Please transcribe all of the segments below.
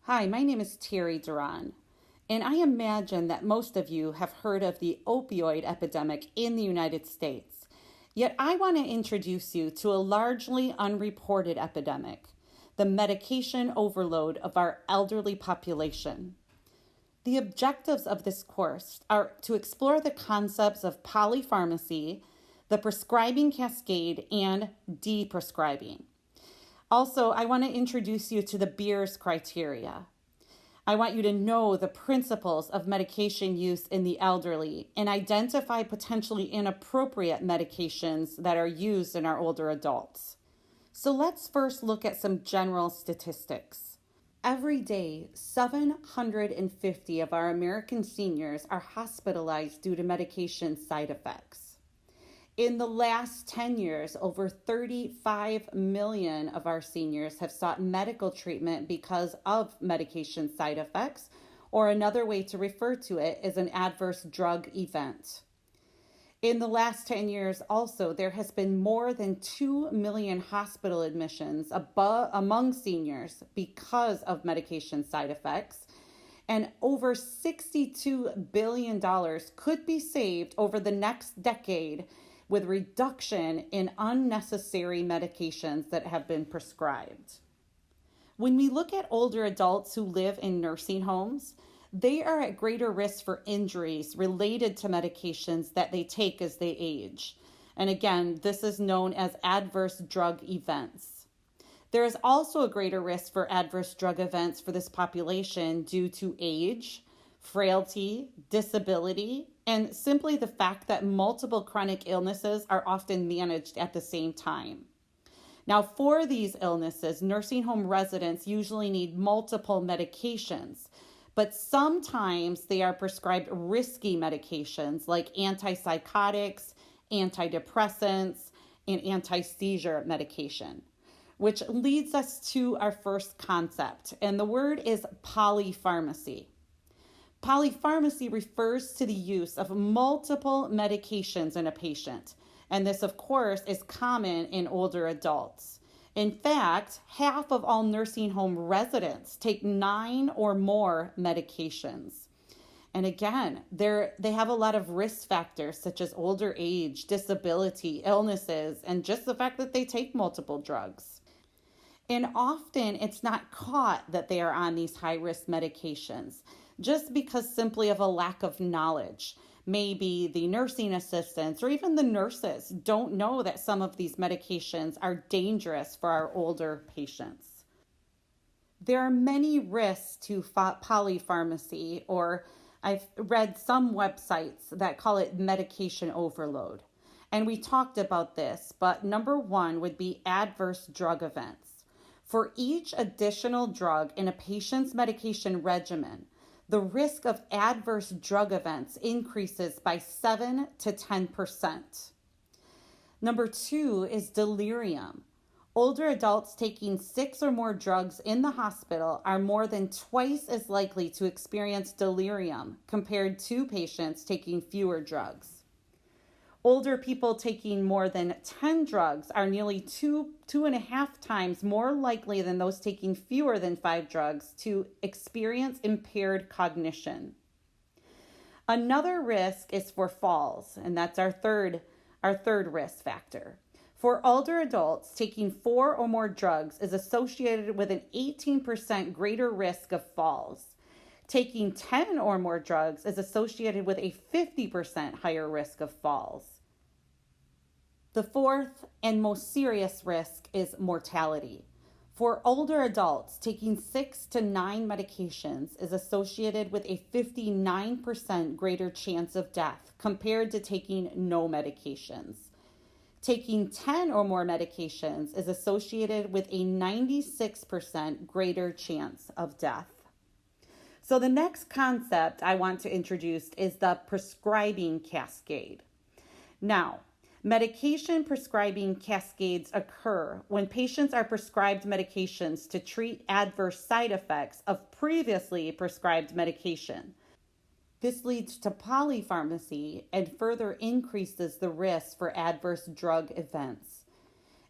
Hi, my name is Terry Duran, and I imagine that most of you have heard of the opioid epidemic in the United States. Yet I want to introduce you to a largely unreported epidemic, the medication overload of our elderly population. The objectives of this course are to explore the concepts of polypharmacy, the prescribing cascade, and deprescribing. Also, I want to introduce you to the Beers criteria. I want you to know the principles of medication use in the elderly and identify potentially inappropriate medications that are used in our older adults. So let's first look at some general statistics. Every day, 750 of our American seniors are hospitalized due to medication side effects. In the last 10 years, over 35 million of our seniors have sought medical treatment because of medication side effects, or another way to refer to it is an adverse drug event. In the last 10 years also, there has been more than 2 million hospital admissions among seniors because of medication side effects, and over $62 billion could be saved over the next decade with reduction in unnecessary medications that have been prescribed. When we look at older adults who live in nursing homes, they are at greater risk for injuries related to medications that they take as they age. And again, this is known as adverse drug events. There is also a greater risk for adverse drug events for this population due to age, frailty, disability, and simply the fact that multiple chronic illnesses are often managed at the same time. Now, for these illnesses, nursing home residents usually need multiple medications, but sometimes they are prescribed risky medications like antipsychotics, antidepressants, and anti-seizure medication, which leads us to our first concept, and the word is polypharmacy. Polypharmacy refers to the use of multiple medications in a patient, and this, of course, is common in older adults. In fact, half of all nursing home residents take 9 or more medications. And again, they have a lot of risk factors such as older age, disability, illnesses, and just the fact that they take multiple drugs. And often it's not caught that they are on these high-risk medications, just because simply of a lack of knowledge. Maybe the nursing assistants or even the nurses don't know that some of these medications are dangerous for our older patients. There are many risks to polypharmacy, or I've read some websites that call it medication overload. And we talked about this, but number one would be adverse drug events. For each additional drug in a patient's medication regimen, the risk of adverse drug events increases by 7 to 10%. Number two is delirium. Older adults taking 6 or more drugs in the hospital are more than twice as likely to experience delirium compared to patients taking fewer drugs. Older people taking more than 10 drugs are nearly 2.5 times more likely than those taking fewer than 5 drugs to experience impaired cognition. Another risk is for falls, and that's our third risk factor. For older adults, taking 4 or more drugs is associated with an 18% greater risk of falls. Taking 10 or more drugs is associated with a 50% higher risk of falls. The fourth and most serious risk is mortality. For older adults, taking 6 to 9 medications is associated with a 59% greater chance of death compared to taking no medications. Taking 10 or more medications is associated with a 96% greater chance of death. So the next concept I want to introduce is the prescribing cascade. Now, medication prescribing cascades occur when patients are prescribed medications to treat adverse side effects of previously prescribed medication. This leads to polypharmacy and further increases the risk for adverse drug events.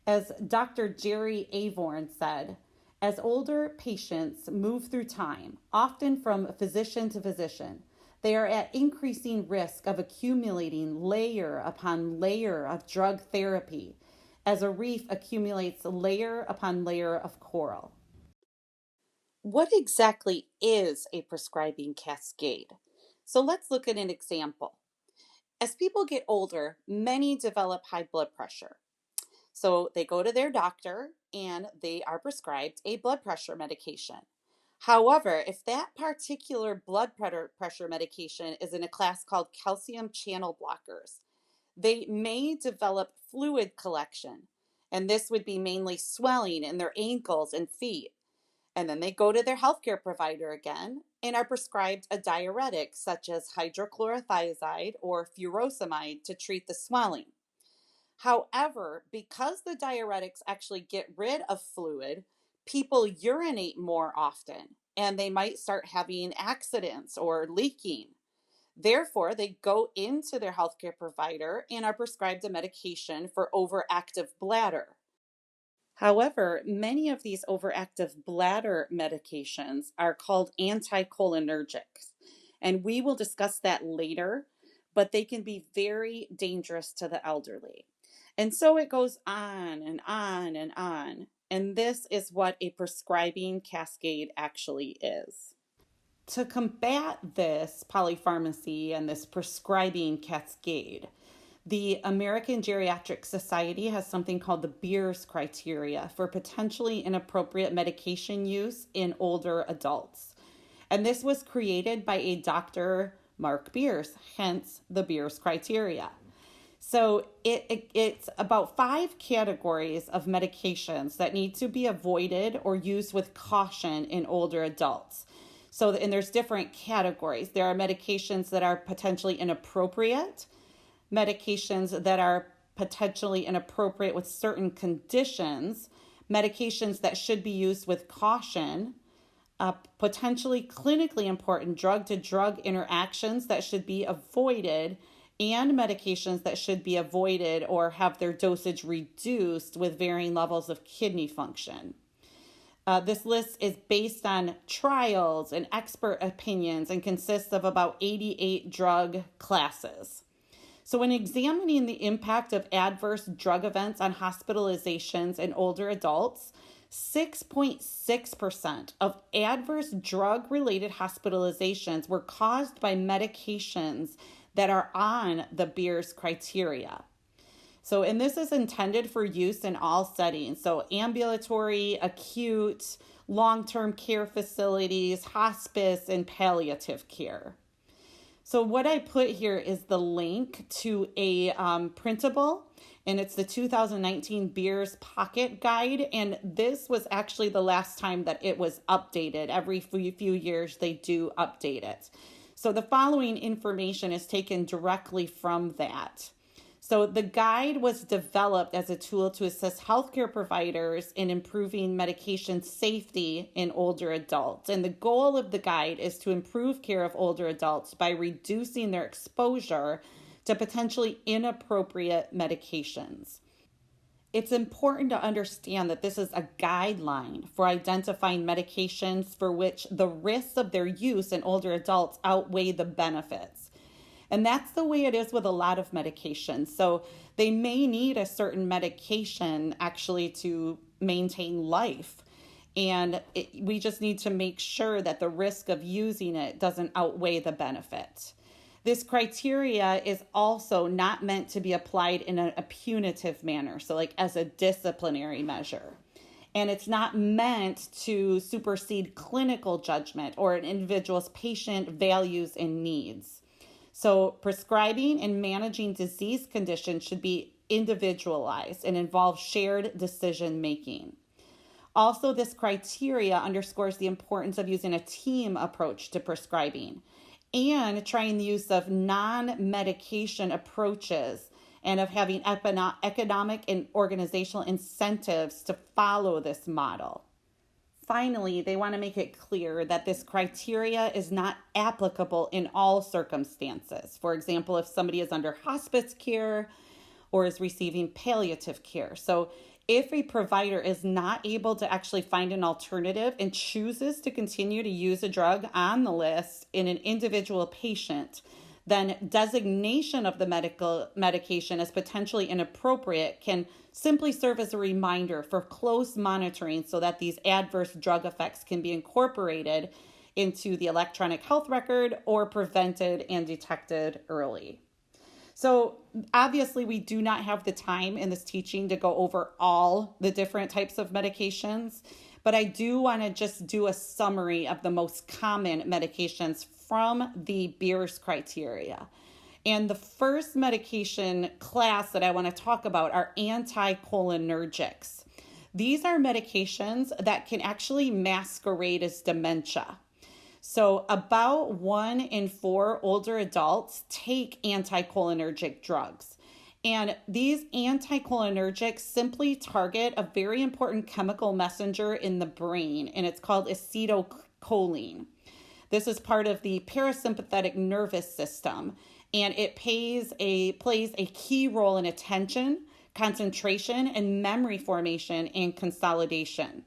As Dr. Jerry Avorn said, As older patients move through time, often from physician to physician, they are at increasing risk of accumulating layer upon layer of drug therapy as a reef accumulates layer upon layer of coral. What exactly is a prescribing cascade? So let's look at an example. As people get older, many develop high blood pressure. So they go to their doctor and they are prescribed a blood pressure medication. However, if that particular blood pressure medication is in a class called calcium channel blockers, they may develop fluid collection. And this would be mainly swelling in their ankles and feet. And then they go to their healthcare provider again and are prescribed a diuretic such as hydrochlorothiazide or furosemide to treat the swelling. However, because the diuretics actually get rid of fluid, people urinate more often and they might start having accidents or leaking. Therefore, they go into their healthcare provider and are prescribed a medication for overactive bladder. However, many of these overactive bladder medications are called anticholinergics, and we will discuss that later, but they can be very dangerous to the elderly. And so it goes on and on and on. And this is what a prescribing cascade actually is. To combat this polypharmacy and this prescribing cascade, the American Geriatric Society has something called the Beers criteria for potentially inappropriate medication use in older adults. And this was created by a Dr. Mark Beers, hence the Beers criteria. So it's about 5 categories of medications that need to be avoided or used with caution in older adults. And there's different categories. There are medications that are potentially inappropriate, medications that are potentially inappropriate with certain conditions, medications that should be used with caution, potentially clinically important drug-to-drug interactions that should be avoided, and medications that should be avoided or have their dosage reduced with varying levels of kidney function. This list is based on trials and expert opinions and consists of about 88 drug classes. So when examining the impact of adverse drug events on hospitalizations in older adults, 6.6% of adverse drug-related hospitalizations were caused by medications that are on the Beers criteria. And this is intended for use in all settings. So ambulatory, acute, long-term care facilities, hospice, and palliative care. So what I put here is the link to a printable, and it's the 2019 Beers Pocket Guide. And this was actually the last time that it was updated. Every few years they do update it. So the following information is taken directly from that. So the guide was developed as a tool to assist healthcare providers in improving medication safety in older adults. And the goal of the guide is to improve care of older adults by reducing their exposure to potentially inappropriate medications. It's important to understand that this is a guideline for identifying medications for which the risks of their use in older adults outweigh the benefits. And that's the way it is with a lot of medications. So they may need a certain medication actually to maintain life. And we just need to make sure that the risk of using it doesn't outweigh the benefit. This criteria is also not meant to be applied in a punitive manner, so like as a disciplinary measure. And it's not meant to supersede clinical judgment or an individual's patient values and needs. So prescribing and managing disease conditions should be individualized and involve shared decision making. Also, this criteria underscores the importance of using a team approach to prescribing and trying the use of non-medication approaches and of having economic and organizational incentives to follow this model. Finally, they want to make it clear that this criteria is not applicable in all circumstances. For example, if somebody is under hospice care or is receiving palliative care. So If a provider is not able to actually find an alternative and chooses to continue to use a drug on the list in an individual patient, then designation of the medical medication as potentially inappropriate can simply serve as a reminder for close monitoring so that these adverse drug effects can be incorporated into the electronic health record or prevented and detected early. So obviously we do not have the time in this teaching to go over all the different types of medications, but I do want to just do a summary of the most common medications from the Beers criteria. And the first medication class that I want to talk about are anticholinergics. These are medications that can actually masquerade as dementia. So about 1 in 4 older adults take anticholinergic drugs. And these anticholinergics simply target a very important chemical messenger in the brain, and it's called acetylcholine. This is part of the parasympathetic nervous system, and it plays a key role in attention, concentration, and memory formation and consolidation.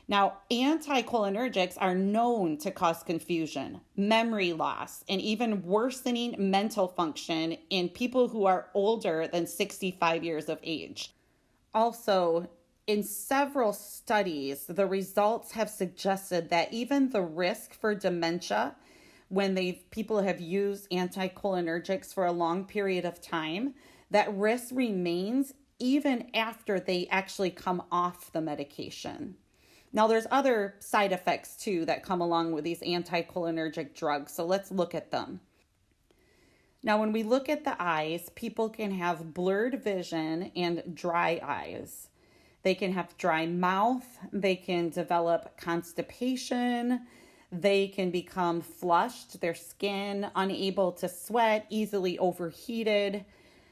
Now, anticholinergics are known to cause confusion, memory loss, and even worsening mental function in people who are older than 65 years of age. Also, in several studies, the results have suggested that even the risk for dementia when people have used anticholinergics for a long period of time, that risk remains even after they actually come off the medication. Now, there's other side effects, too, that come along with these anticholinergic drugs, so let's look at them. Now, when we look at the eyes, people can have blurred vision and dry eyes. They can have dry mouth, they can develop constipation, they can become flushed, their skin unable to sweat, easily overheated.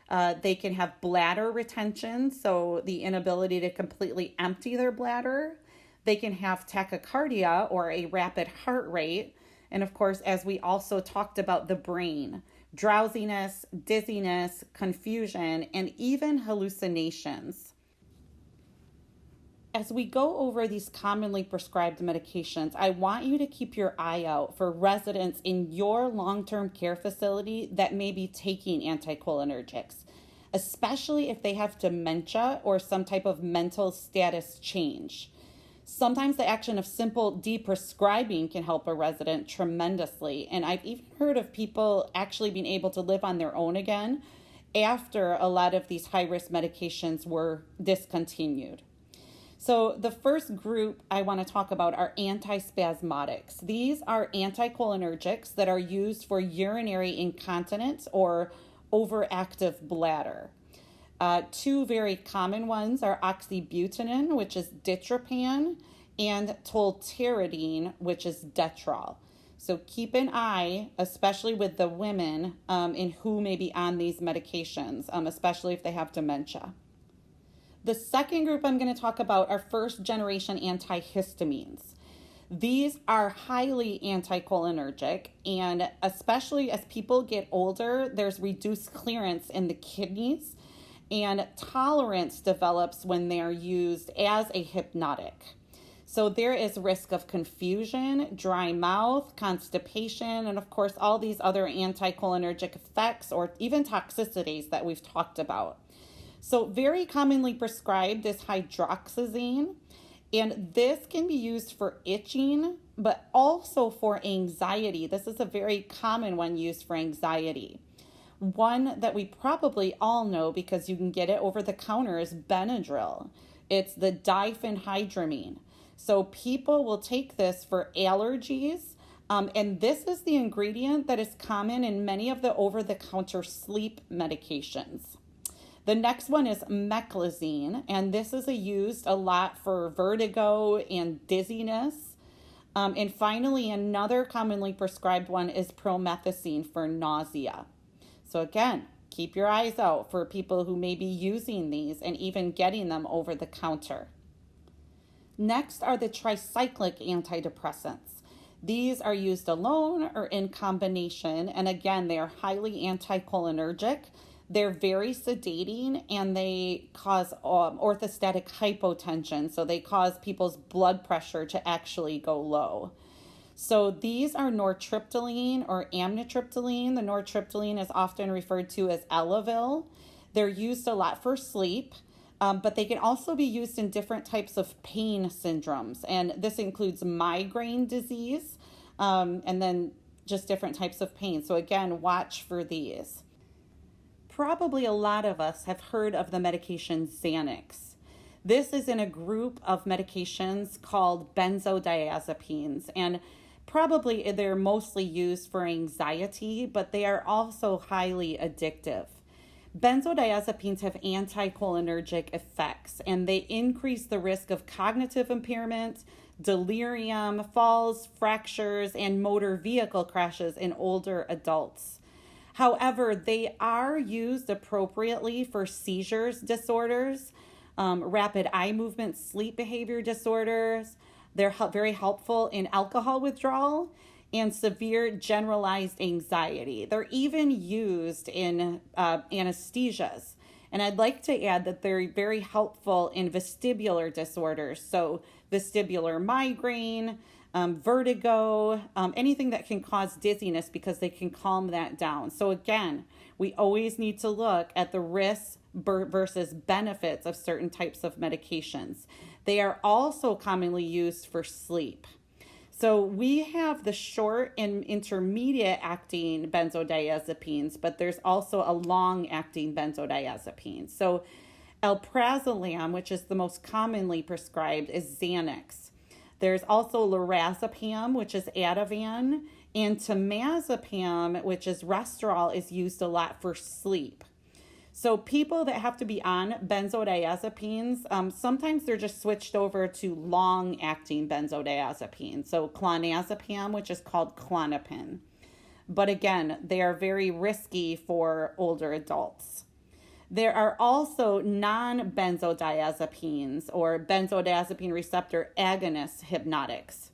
They can have bladder retention, so the inability to completely empty their bladder. They can have tachycardia or a rapid heart rate. And of course, as we also talked about the brain, drowsiness, dizziness, confusion, and even hallucinations. As we go over these commonly prescribed medications, I want you to keep your eye out for residents in your long-term care facility that may be taking anticholinergics, especially if they have dementia or some type of mental status change. Sometimes the action of simple deprescribing can help a resident tremendously. And I've even heard of people actually being able to live on their own again after a lot of these high-risk medications were discontinued. So the first group I want to talk about are antispasmodics. These are anticholinergics that are used for urinary incontinence or overactive bladder. Two very common ones are oxybutynin, which is ditropan, and tolterodine, which is Detrol. So keep an eye, especially with the women in who may be on these medications, especially if they have dementia. The second group I'm going to talk about are first-generation antihistamines. These are highly anticholinergic, and especially as people get older, there's reduced clearance in the kidneys, and tolerance develops when they're used as a hypnotic. So there is risk of confusion, dry mouth, constipation, and of course all these other anticholinergic effects or even toxicities that we've talked about. So very commonly prescribed is hydroxyzine, and this can be used for itching, but also for anxiety. This is a very common one used for anxiety. One that we probably all know because you can get it over the counter is Benadryl. It's the diphenhydramine. So people will take this for allergies, and this is the ingredient that is common in many of the over-the-counter sleep medications. The next one is meclizine, and this is used a lot for vertigo and dizziness. And finally, another commonly prescribed one is promethazine for nausea. So again, keep your eyes out for people who may be using these and even getting them over the counter. Next are the tricyclic antidepressants. These are used alone or in combination, and again, they are highly anticholinergic. They're very sedating and they cause orthostatic hypotension. So they cause people's blood pressure to actually go low. So these are nortriptyline or amitriptyline. The nortriptyline is often referred to as Elavil. They're used a lot for sleep, but they can also be used in different types of pain syndromes. And this includes migraine disease and then just different types of pain. So again, watch for these. Probably a lot of us have heard of the medication Xanax. This is in a group of medications called benzodiazepines, and probably they're mostly used for anxiety, but they are also highly addictive. Benzodiazepines have anticholinergic effects, and they increase the risk of cognitive impairment, delirium, falls, fractures, and motor vehicle crashes in older adults. However, they are used appropriately for seizures disorders, rapid eye movement, sleep behavior disorders. They're very helpful in alcohol withdrawal and severe generalized anxiety. They're even used in anesthesias. And I'd like to add that they're very helpful in vestibular disorders. So vestibular migraine, vertigo, anything that can cause dizziness, because they can calm that down. So again, we always need to look at the risks versus benefits of certain types of medications. They are also commonly used for sleep. So we have the short and intermediate acting benzodiazepines, but there's also a long acting benzodiazepine. So alprazolam, which is the most commonly prescribed, is Xanax. There's also lorazepam, which is Ativan, and temazepam, which is Restorol, is used a lot for sleep. So people that have to be on benzodiazepines, sometimes they're just switched over to long-acting benzodiazepines. So clonazepam, which is called Klonopin. But again, they are very risky for older adults. There are also non-benzodiazepines or benzodiazepine receptor agonist hypnotics.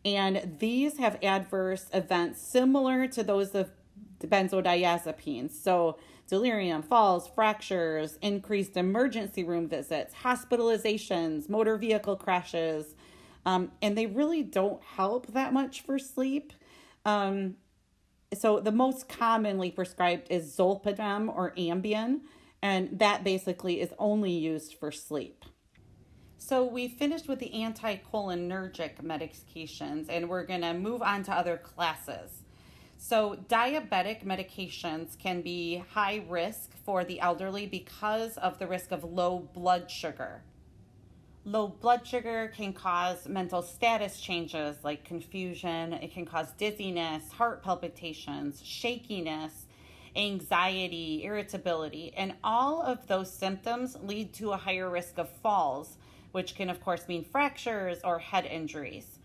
And these have adverse events similar to those of benzodiazepines. So delirium, falls, fractures, increased emergency room visits, hospitalizations, motor vehicle crashes, and they really don't help that much for sleep. So the most commonly prescribed is zolpidem or Ambien, and that basically is only used for sleep. So we finished with the anticholinergic medications, and we're going to move on to other classes. So diabetic medications can be high risk for the elderly because of the risk of low blood sugar. Low blood sugar can cause mental status changes like confusion. It can cause dizziness, heart palpitations, shakiness, anxiety, irritability, and all of those symptoms lead to a higher risk of falls, which can of course mean fractures or head injuries.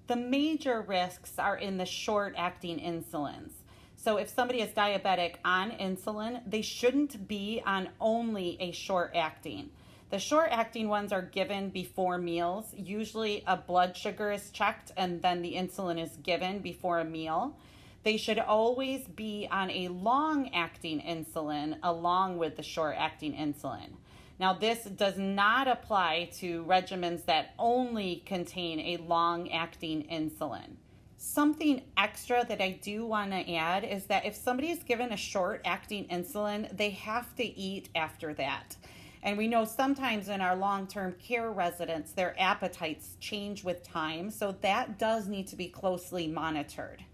The major risks are in the short-acting insulins. So if somebody is diabetic on insulin, they shouldn't be on only a short-acting. The short-acting ones are given before meals. Usually a blood sugar is checked and then the insulin is given before a meal. They should always be on a long-acting insulin along with the short-acting insulin. Now, this does not apply to regimens that only contain a long-acting insulin. Something extra that I do want to add is that if somebody is given a short-acting insulin, they have to eat after that. And we know sometimes in our long-term care residents, their appetites change with time, so that does need to be closely monitored.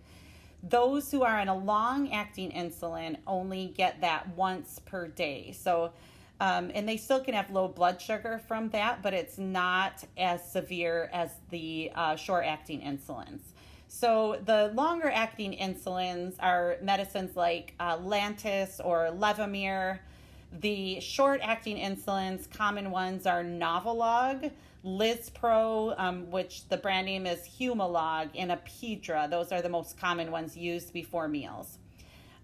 Those who are on a long-acting insulin only get that once per day. So and they still can have low blood sugar from that, but it's not as severe as the short-acting insulins. So the longer-acting insulins are medicines like Lantus or Levemir. The short-acting insulins, common ones are Novolog, Lispro, which the brand name is Humalog, and Apidra. Those are the most common ones used before meals.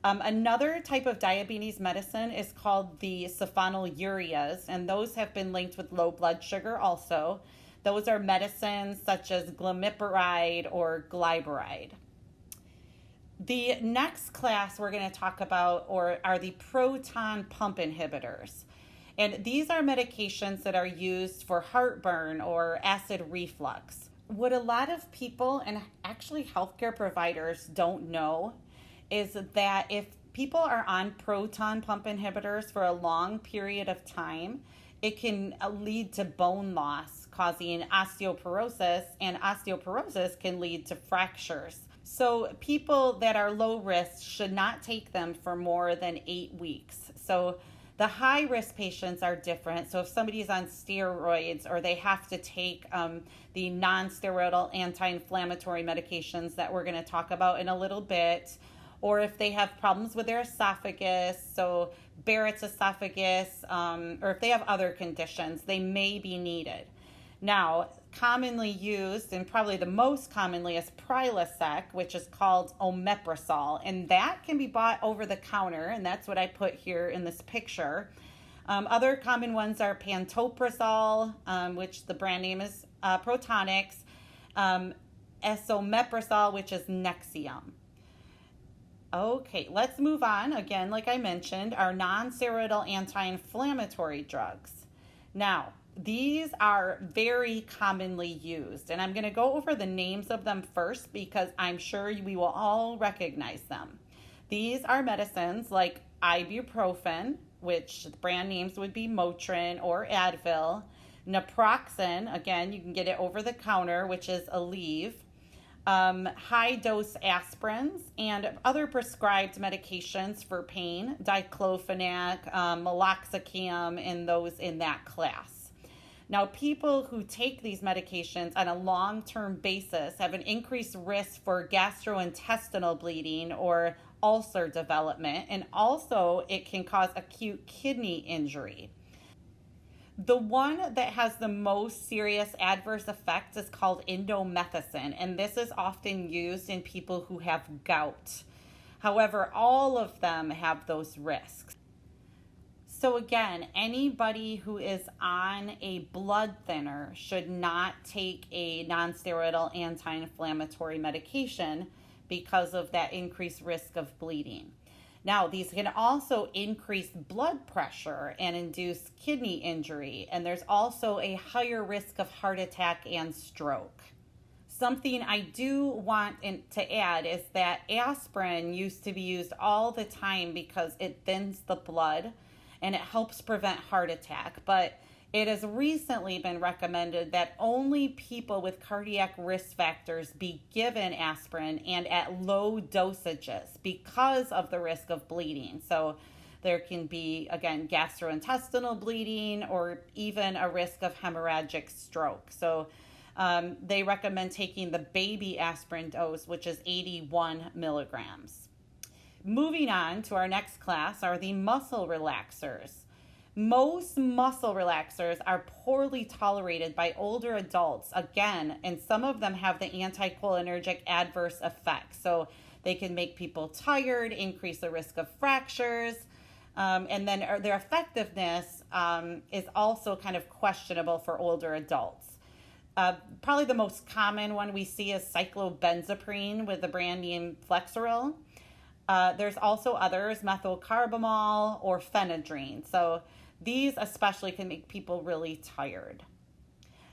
Another type of diabetes medicine is called the sulfonylureas, and those have been linked with low blood sugar also. Those are medicines such as glimepiride or glyburide. The next class we're going to talk about are the proton pump inhibitors. And these are medications that are used for heartburn or acid reflux. What a lot of people and actually healthcare providers don't know is that if people are on proton pump inhibitors for a long period of time, it can lead to bone loss, causing osteoporosis, and osteoporosis can lead to fractures. So people that are low risk should not take them for more than 8 weeks. So the high risk patients are different. So if somebody's on steroids or they have to take the non-steroidal anti-inflammatory medications that we're going to talk about in a little bit, or if they have problems with their esophagus, so Barrett's esophagus, or if they have other conditions, they may be needed. Now, commonly used, and probably the most commonly, is Prilosec, which is called omeprazole, and that can be bought over the counter, and that's what I put here in this picture. Other common ones are pantoprazole, which the brand name is Protonix, esomeprazole, which is Nexium. Okay, let's move on. Again, like I mentioned, our non-steroidal anti-inflammatory drugs. Now, these are very commonly used, and I'm going to go over the names of them first because I'm sure we will all recognize them. These are medicines like ibuprofen, which the brand names would be Motrin or Advil, naproxen, again, you can get it over the counter, which is Aleve, high-dose aspirins, and other prescribed medications for pain, diclofenac, meloxicam, and those in that class. Now, people who take these medications on a long-term basis have an increased risk for gastrointestinal bleeding or ulcer development, and also it can cause acute kidney injury. The one that has the most serious adverse effects is called indomethacin, and this is often used in people who have gout. However, all of them have those risks. So again, anybody who is on a blood thinner should not take a non-steroidal anti-inflammatory medication because of that increased risk of bleeding. Now, these can also increase blood pressure and induce kidney injury, and there's also a higher risk of heart attack and stroke. Something I do want to add is that aspirin used to be used all the time because it thins the blood and it helps prevent heart attack, but it has recently been recommended that only people with cardiac risk factors be given aspirin and at low dosages because of the risk of bleeding. So there can be, again, gastrointestinal bleeding or even a risk of hemorrhagic stroke. So they recommend taking the baby aspirin dose, which is 81 milligrams. Moving on to our next class are the muscle relaxers. Most muscle relaxers are poorly tolerated by older adults, again, and some of them have the anticholinergic adverse effects. So they can make people tired, increase the risk of fractures, and then their effectiveness is also kind of questionable for older adults. Probably the most common one we see is cyclobenzaprine with the brand name Flexeril. There's also others, methylcarbamol or phenadrine. So these especially can make people really tired.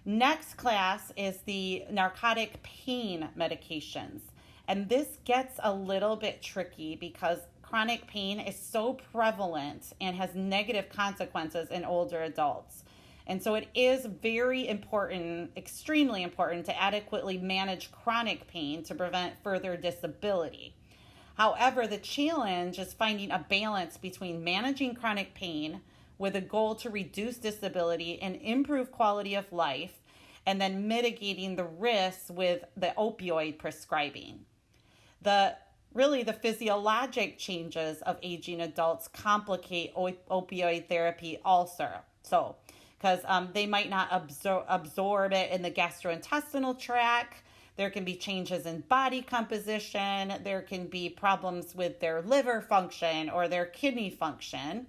Next class is the narcotic pain medications. And this gets a little bit tricky because chronic pain is so prevalent and has negative consequences in older adults. And so it is very important, extremely important, to adequately manage chronic pain to prevent further disability. However, the challenge is finding a balance between managing chronic pain with a goal to reduce disability and improve quality of life, and then mitigating the risks with the opioid prescribing. The physiologic changes of aging adults complicate opioid therapy also. So, because they might not absorb it in the gastrointestinal tract. There can be changes in body composition. There can be problems with their liver function or their kidney function.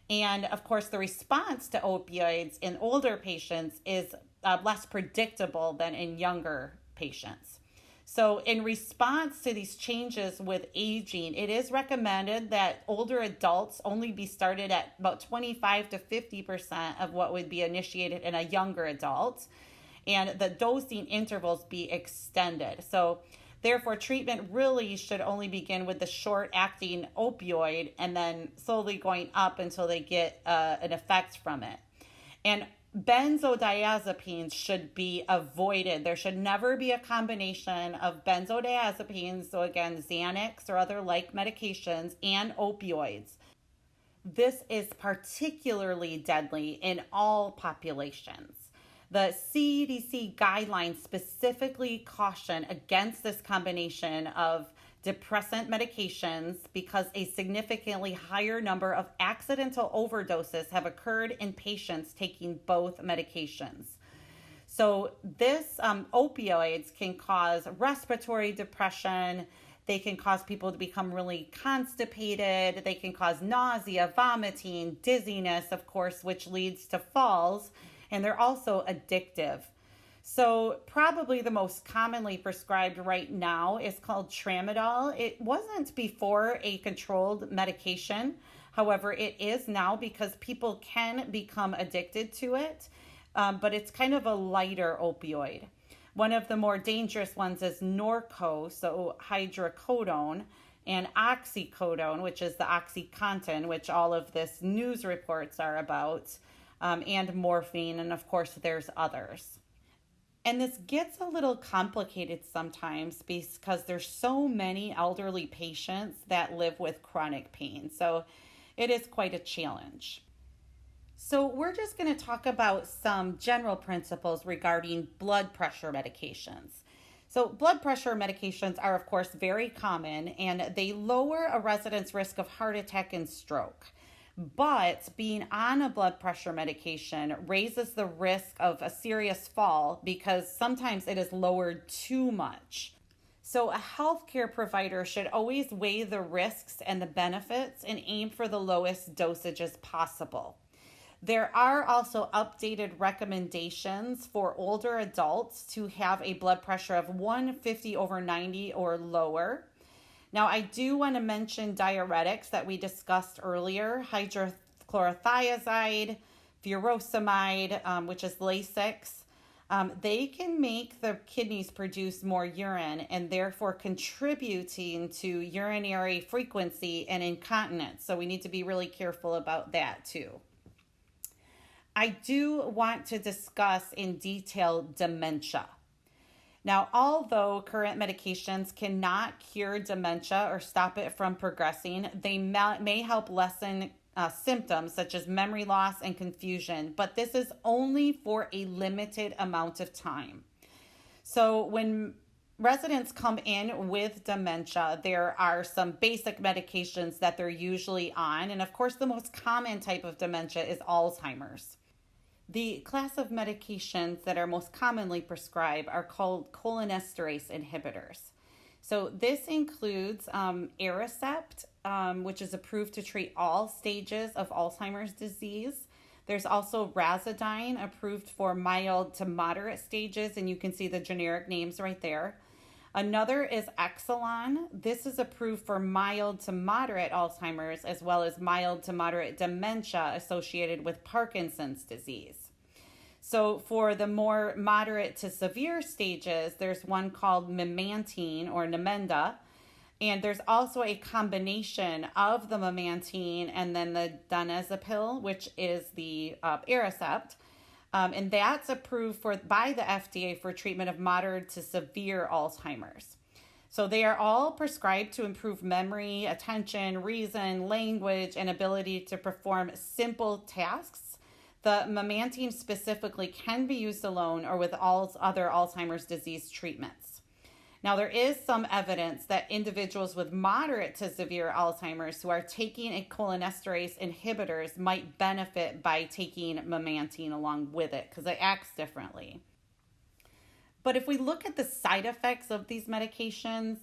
And of course, the response to opioids in older patients is less predictable than in younger patients. So in response to these changes with aging, it is recommended that older adults only be started at about 25 to 50% of what would be initiated in a younger adult, and the dosing intervals be extended. So therefore, treatment really should only begin with the short-acting opioid and then slowly going up until they get an effect from it. And benzodiazepines should be avoided. There should never be a combination of benzodiazepines, so again, Xanax or other like medications, and opioids. This is particularly deadly in all populations. The CDC guidelines specifically caution against this combination of depressant medications because a significantly higher number of accidental overdoses have occurred in patients taking both medications. So this opioids can cause respiratory depression. They can cause people to become really constipated. They can cause nausea, vomiting, dizziness, of course, which leads to falls. And they're also addictive. So probably the most commonly prescribed right now is called tramadol. It wasn't before a controlled medication. However, it is now because people can become addicted to it, but it's kind of a lighter opioid. One of the more dangerous ones is Norco, so hydrocodone, and oxycodone, which is the OxyContin, which all of this news reports are about, and morphine, and of course there's others. And this gets a little complicated sometimes because there's so many elderly patients that live with chronic pain. So it is quite a challenge. So we're just going to talk about some general principles regarding blood pressure medications. So blood pressure medications are, of course, very common, and they lower a resident's risk of heart attack and stroke. But being on a blood pressure medication raises the risk of a serious fall because sometimes it is lowered too much. So a healthcare provider should always weigh the risks and the benefits and aim for the lowest dosages possible. There are also updated recommendations for older adults to have a blood pressure of 150/90 or lower. Now, I do want to mention diuretics that we discussed earlier, hydrochlorothiazide, furosemide, which is Lasix. They can make the kidneys produce more urine and therefore contributing to urinary frequency and incontinence. So we need to be really careful about that too. I do want to discuss in detail dementia. Now, although current medications cannot cure dementia or stop it from progressing, they may help lessen symptoms such as memory loss and confusion, but this is only for a limited amount of time. So when residents come in with dementia, there are some basic medications that they're usually on, and of course the most common type of dementia is Alzheimer's. The class of medications that are most commonly prescribed are called cholinesterase inhibitors. So this includes Aricept, which is approved to treat all stages of Alzheimer's disease. There's also Razidine, approved for mild to moderate stages, and you can see the generic names right there. Another is Exelon. This is approved for mild to moderate Alzheimer's as well as mild to moderate dementia associated with Parkinson's disease. So for the more moderate to severe stages, there's one called memantine or Namenda, and there's also a combination of the memantine and then the donepezil, which is the Aricept. And that's approved by the FDA for treatment of moderate to severe Alzheimer's. So they are all prescribed to improve memory, attention, reason, language, and ability to perform simple tasks. The memantine specifically can be used alone or with all other Alzheimer's disease treatments. Now, there is some evidence that individuals with moderate to severe Alzheimer's who are taking a cholinesterase inhibitors might benefit by taking memantine along with it because it acts differently. But if we look at the side effects of these medications,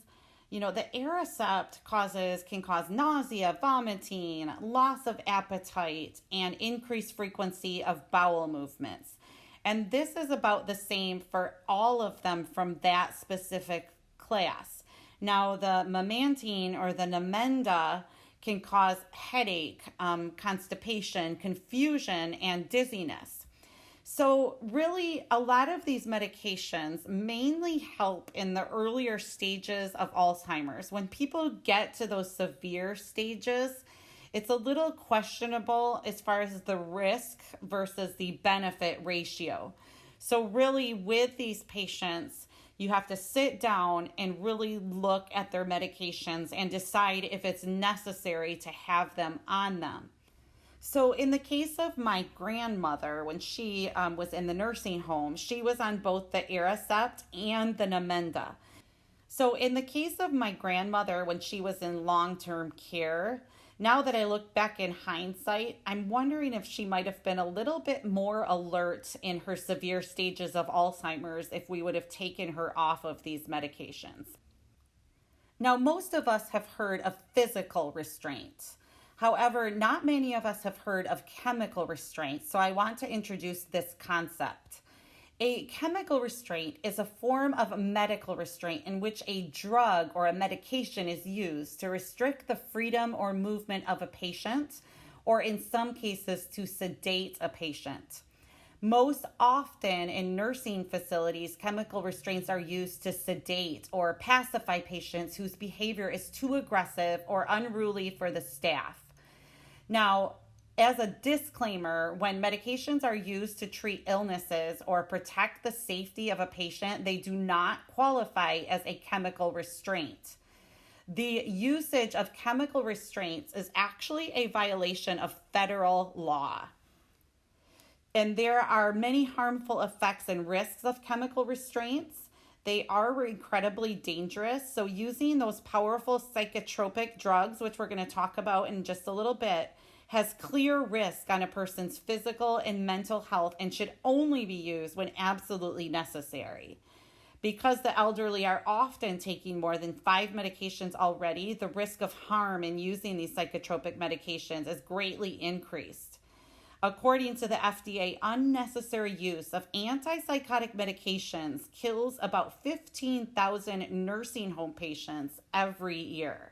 the Aricept can cause nausea, vomiting, loss of appetite, and increased frequency of bowel movements. And this is about the same for all of them from that specific class. Now, the memantine or the Namenda can cause headache, constipation, confusion, and dizziness. So really, a lot of these medications mainly help in the earlier stages of Alzheimer's. When people get to those severe stages, it's a little questionable as far as the risk versus the benefit ratio. So really, with these patients, you have to sit down and really look at their medications and decide if it's necessary to have them on them. So in the case of my grandmother, when she was in the nursing home, she was on both the Aricept and the Namenda. So in the case of my grandmother, when she was in long-term care, now that I look back in hindsight, I'm wondering if she might have been a little bit more alert in her severe stages of Alzheimer's if we would have taken her off of these medications. Now, most of us have heard of physical restraint. However, not many of us have heard of chemical restraint, so I want to introduce this concept. A chemical restraint is a form of medical restraint in which a drug or a medication is used to restrict the freedom or movement of a patient, or in some cases to sedate a patient. Most often in nursing facilities, chemical restraints are used to sedate or pacify patients whose behavior is too aggressive or unruly for the staff. Now, as a disclaimer, when medications are used to treat illnesses or protect the safety of a patient, they do not qualify as a chemical restraint. The usage of chemical restraints is actually a violation of federal law. And there are many harmful effects and risks of chemical restraints. They are incredibly dangerous. So using those powerful psychotropic drugs, which we're going to talk about in just a little bit, has clear risk on a person's physical and mental health and should only be used when absolutely necessary. Because the elderly are often taking more than 5 medications already, the risk of harm in using these psychotropic medications is greatly increased. According to the FDA, unnecessary use of antipsychotic medications kills about 15,000 nursing home patients every year.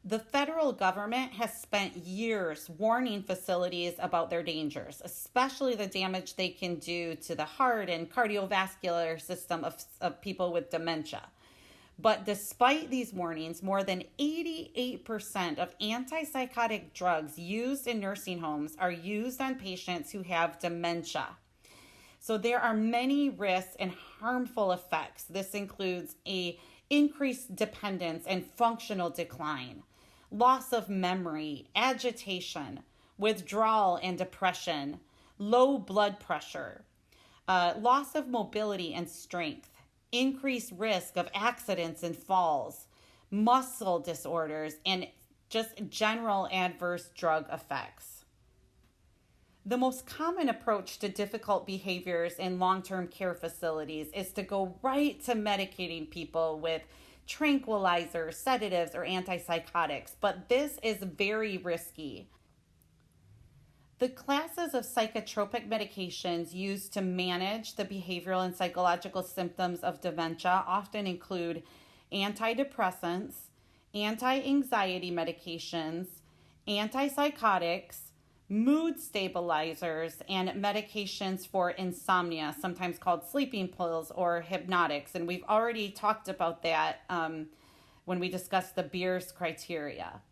The federal government has spent years warning facilities about their dangers, especially the damage they can do to the heart and cardiovascular system of people with dementia. But despite these warnings, more than 88% of antipsychotic drugs used in nursing homes are used on patients who have dementia. So there are many risks and harmful effects. This includes a increased dependence and functional decline, loss of memory, agitation, withdrawal and depression, low blood pressure, loss of mobility and strength, increased risk of accidents and falls, muscle disorders, and just general adverse drug effects. The most common approach to difficult behaviors in long-term care facilities is to go right to medicating people with tranquilizers, sedatives, or antipsychotics, but this is very risky. The classes of psychotropic medications used to manage the behavioral and psychological symptoms of dementia often include antidepressants, anti-anxiety medications, antipsychotics, mood stabilizers, and medications for insomnia, sometimes called sleeping pills or hypnotics. And we've already talked about that when we discussed the Beers criteria.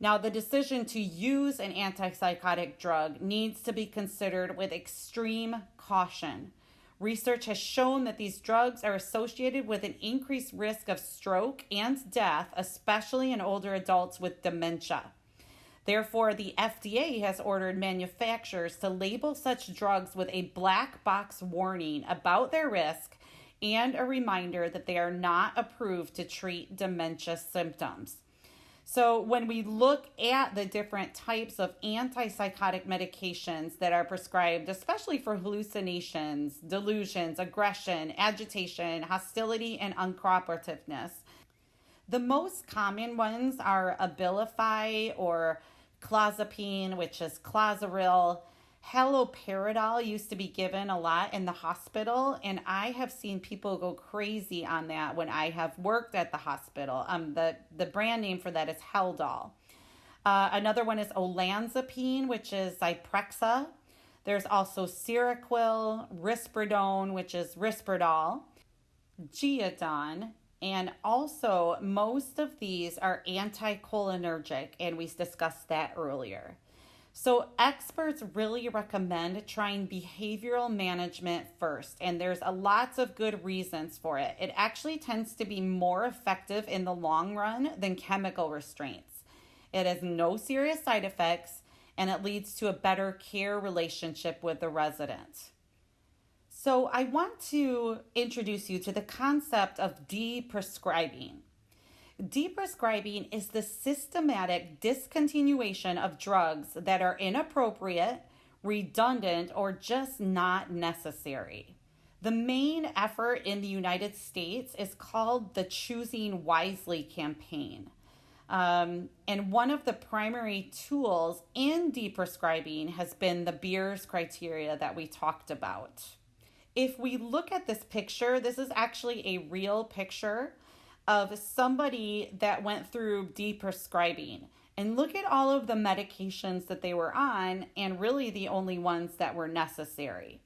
Now, the decision to use an antipsychotic drug needs to be considered with extreme caution. Research has shown that these drugs are associated with an increased risk of stroke and death, especially in older adults with dementia. Therefore, the FDA has ordered manufacturers to label such drugs with a black box warning about their risk and a reminder that they are not approved to treat dementia symptoms. So when we look at the different types of antipsychotic medications that are prescribed, especially for hallucinations, delusions, aggression, agitation, hostility, and uncooperativeness, the most common ones are Abilify or clozapine, which is Clozaril, Haloperidol used to be given a lot in the hospital, and I have seen people go crazy on that when I have worked at the hospital. The brand name for that is Haldol. Another one is olanzapine, which is Zyprexa. There's also Seroquel, Risperidone, which is Risperdal, Geodon, and also most of these are anticholinergic, and we discussed that earlier. So experts really recommend trying behavioral management first, and there's lots of good reasons for it. It actually tends to be more effective in the long run than chemical restraints. It has no serious side effects, and it leads to a better care relationship with the resident. So I want to introduce you to the concept of deprescribing. Deprescribing is the systematic discontinuation of drugs that are inappropriate, redundant, or just not necessary. The main effort in the United States is called the Choosing Wisely campaign. And one of the primary tools in deprescribing has been the Beers criteria that we talked about. If we look at this picture, this is actually a real picture of somebody that went through deprescribing. And look at all of the medications that they were on, and really the only ones that were necessary.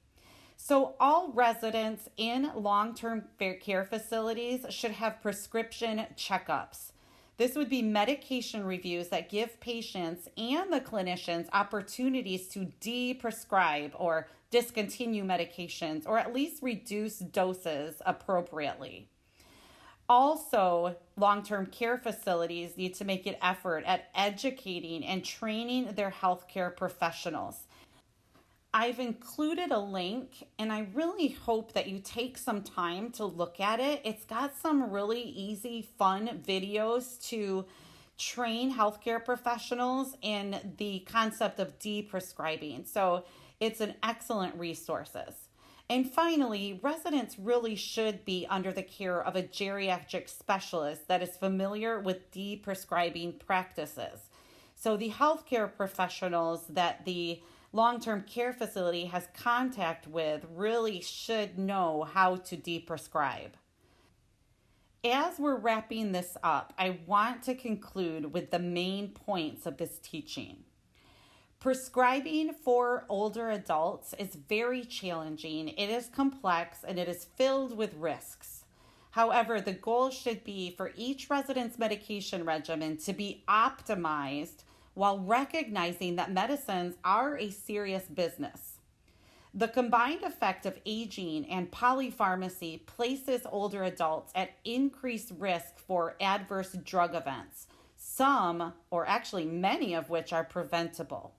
So all residents in long-term care facilities should have prescription checkups. This would be medication reviews that give patients and the clinicians opportunities to deprescribe or discontinue medications, or at least reduce doses appropriately. Also, long-term care facilities need to make an effort at educating and training their healthcare professionals. I've included a link, and I really hope that you take some time to look at it. It's got some really easy, fun videos to train healthcare professionals in the concept of deprescribing. So it's an excellent resource. And finally, residents really should be under the care of a geriatric specialist that is familiar with deprescribing practices. So the healthcare professionals that the long-term care facility has contact with really should know how to deprescribe. As we're wrapping this up, I want to conclude with the main points of this teaching. Prescribing for older adults is very challenging, it is complex, and it is filled with risks. However, the goal should be for each resident's medication regimen to be optimized while recognizing that medicines are a serious business. The combined effect of aging and polypharmacy places older adults at increased risk for adverse drug events, some, or actually many of which are preventable.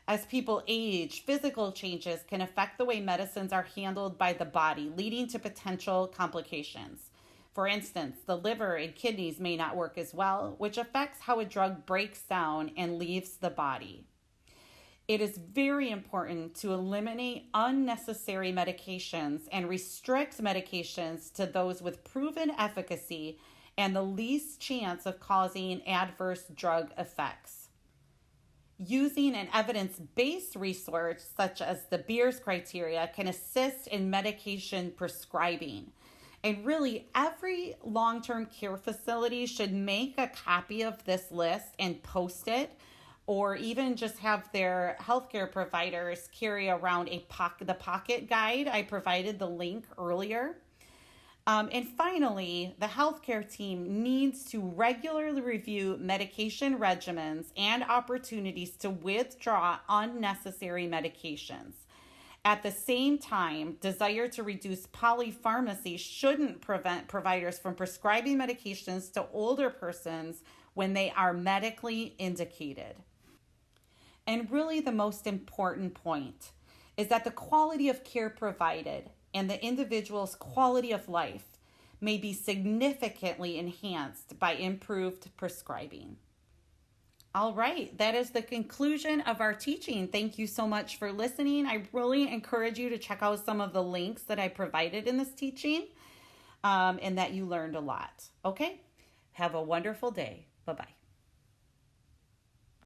As people age, physical changes can affect the way medicines are handled by the body, leading to potential complications. For instance, the liver and kidneys may not work as well, which affects how a drug breaks down and leaves the body. It is very important to eliminate unnecessary medications and restrict medications to those with proven efficacy and the least chance of causing adverse drug effects. Using an evidence-based resource such as the Beers criteria can assist in medication prescribing. And really, every long-term care facility should make a copy of this list and post it, or even just have their healthcare providers carry around the pocket guide. I provided the link earlier. And finally, the healthcare team needs to regularly review medication regimens and opportunities to withdraw unnecessary medications. At the same time, desire to reduce polypharmacy shouldn't prevent providers from prescribing medications to older persons when they are medically indicated. And really, the most important point is that the quality of care provided and the individual's quality of life may be significantly enhanced by improved prescribing. All right, that is the conclusion of our teaching. Thank you so much for listening. I really encourage you to check out some of the links that I provided in this teaching, and that you learned a lot. Okay, have a wonderful day. Bye-bye.